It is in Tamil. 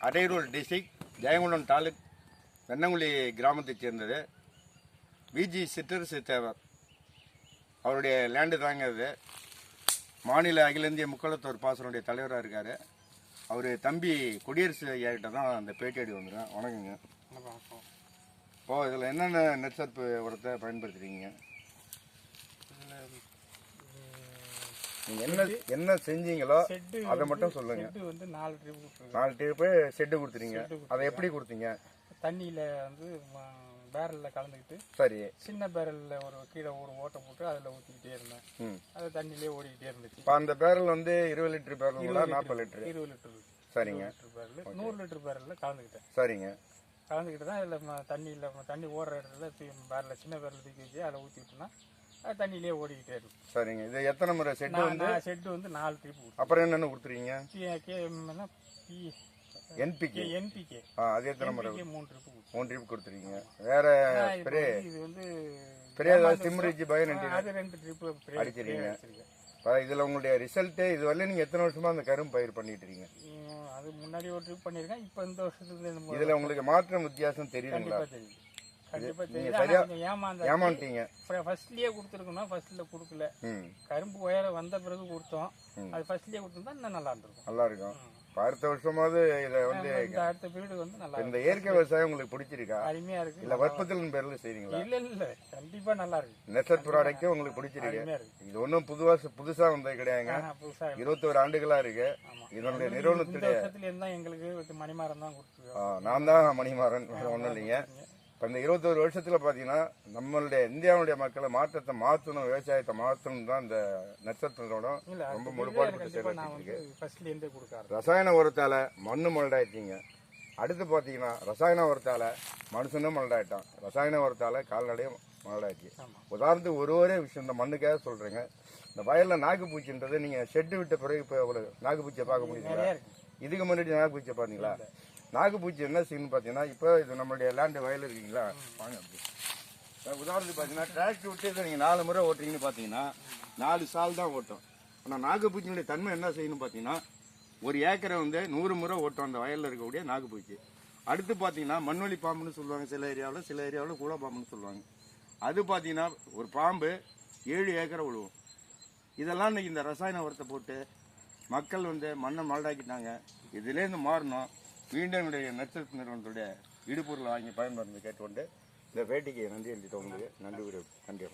அடையூர் டிஸ்ட்ரிக்ட் ஜெயங்கொண்டம் தாலுக் வெண்ணங்குழி கிராமத்தைச் சேர்ந்தது விஜி சிற்றரசு தேவர். அவருடைய லேண்டு தாங்க அது. மாநில அகில இந்திய முக்களத்தோர் பாசனுடைய தலைவராக இருக்கார். அவர் தம்பி குடியரசு ஐயாக்கிட்ட தான் அந்த பேட்டி வந்துடும். வணக்கங்க. இப்போது இதில் என்னென்ன நெற்சத்து உரத்தை பயன்படுத்துகிறீங்க? நீங்கள் என்ன செஞ்சீங்களோ அதை மட்டும் சொல்லுங்க. வந்து 4 ட்ரிப்பு செட்டு கொடுத்துறீங்க. அதை எப்படி கொடுத்தீங்க? தண்ணியில் வந்து பேரலில் கலந்துக்கிட்டு, சரி, சின்ன பேரலில் ஒரு கீழே ஒரு ஓட்டை போட்டு அதில் ஊற்றிக்கிட்டே இருந்தேன். அது தண்ணியிலே ஓடிக்கிட்டே இருந்துச்சு. இப்போ அந்த பேரல் வந்து 20 லிட்டர் பேரல், 40 லிட்டர், 20 லிட்டர், சரிங்க, பேரல் 100 லிட்டர் பேரலில் கலந்துக்கிட்டேன். சரிங்க. கலந்துக்கிட்டு தான் இதில் தண்ணி ஓடுற இடத்துல பேரலில் சின்ன பேரலில் தூக்கி வச்சு அதில் ஊற்றிக்கிட்டோம்னா அது தண்ணியிலே ஓடிக்கிட்டே இருக்கும். சரிங்க. இது எத்தனை முறை செட்டு வந்து? செட்டு வந்து 4 ட்ரிப். அப்புறம் என்னென்ன கொடுத்துறீங்க? என்பிகே. அது எத்தனை முறை? 3 ட்ரிப் கொடுத்துறீங்க. வேற ஸ்ப்ரே? இது வந்து ஸ்ப்ரே திம்ரிஜி பயன் அது 2 ட்ரிப் அடிச்சிருக்கீங்க. இதுல உங்களுடைய ரிசல்ட் இது வரல நீங்க எத்தனை வருஷமா அந்த கரும்பு பயிர் பண்ணிட்டு இருக்கீங்க? அது முன்னாடி ஒரு ட்ரிப் பண்ணிருக்கேன். இப்போ இந்த வருஷத்துக்கு இதுல உங்களுக்கு மாற்றம் வித்தியாசம் தெரியுதுங்களா? ஏமாந்தீங்க. ஃபர்ஸ்ட்லயே கொடுத்துருக்கோம்னா ஃபர்ஸ்ட்ல கொடுக்கல. கரும்பு உயர வந்த பிறகு கொடுத்தோம். அது ஃபர்ஸ்ட்லயே கொடுத்தா இன்னும் நல்லா இருந்திருக்கும். நல்லா இருக்கும். அடுத்த வருஷமாவது இதை வந்து அடுத்த பீரியட் வந்து நல்லா. இந்த இயற்கை விவசாயம் உங்களுக்கு பிடிச்சிருக்கா? அருமையா இருக்கு. இல்ல வற்புறுத்தலின் பேர்ல செய்றீங்களா? இல்ல கண்டிப்பா நல்லா இருக்கு. நெசட் ப்ராடக்ட் உங்களுக்கு பிடிச்சிருக்கு. இது ஒன்றும் புதுசா வந்தது கிடையாதுங்க. 21 ஆண்டுகளா இருக்கு. இதனுடைய நிறுவனத்துடைய எங்களுக்கு மணிமாறன் தான் கொடுத்துருக்கோம். நான் தான் மணிமாறன், ஒன்றும் இல்லைங்க. இப்போ இந்த 21 வருஷத்துல பாத்தீங்கன்னா நம்மளுடைய இந்தியாவுடைய மக்களை மாற்றத்தை மாற்றணும், விவசாயத்தை மாற்றணும் தான் இந்த நட்சத்திரம் ரொம்ப முழுப்பாடு. ரசாயன உரத்தால மண்ணு மலடாயிட்டீங்க. அடுத்து பாத்தீங்கன்னா ரசாயன உரத்தால மனுஷனும் மலடாயிட்டான். ரசாயன உரத்தால கால்நடையும் மலடாயிடுச்சு. உதாரணத்துக்கு ஒரே விஷயம் இந்த மண்ணுக்காக சொல்றேங்க. இந்த வயல்ல நாக்குப்பூச்சின்றது நீங்க ஷெட்டு விட்ட பிறகு இப்போ உங்களுக்கு நாக்குப்பூச்சியை பார்க்க முடியுங்களா? இதுக்கு முன்னாடி நாக்குப்பூச்சியை பாத்தீங்களா? நாக்குப்பூச்சி என்ன செய்யணும் பார்த்தீங்கன்னா, இப்போ இது நம்மளுடைய லேண்டு வயல் இருக்குங்களா, வாங்க அப்படி உதாரணத்துக்கு பார்த்தீங்கன்னா டிராக்டர் விட்டு இதை நீங்கள் 4 முறை ஓட்டுறீங்கன்னு பார்த்தீங்கன்னா 4 சால் தான் ஓட்டும். ஆனால் நாக்குப்பூச்சியினுடைய தன்மை என்ன செய்யணும் பார்த்தீங்கன்னா, ஒரு ஏக்கரை வந்து 100 முறை ஓட்டும் அந்த வயலில் இருக்கக்கூடிய நாக்குப்பூச்சி. அடுத்து பார்த்தீங்கன்னா மண்வெளி பாம்புன்னு சொல்லுவாங்க சில ஏரியாவில், சில ஏரியாவில் கூட பாம்புன்னு சொல்லுவாங்க. அது பார்த்தீங்கன்னா ஒரு பாம்பு 7 ஏக்கரை விழுவும். இதெல்லாம் இன்னைக்கு இந்த ரசாயன உரத்தை போட்டு மக்கள் வந்து மண்ணை மலடாக்கிட்டாங்க. இதுலேருந்து மாறணும். மீண்டும் என்னுடைய நட்சத்திர நிறுவனத்துடைய இடுபொருளை வாங்கி பயன்படுத்தி கேட்டுக்கொண்டு இந்த பேட்டிக்கு நன்றி எழுதிட்டு உங்களுக்கு நன்றி.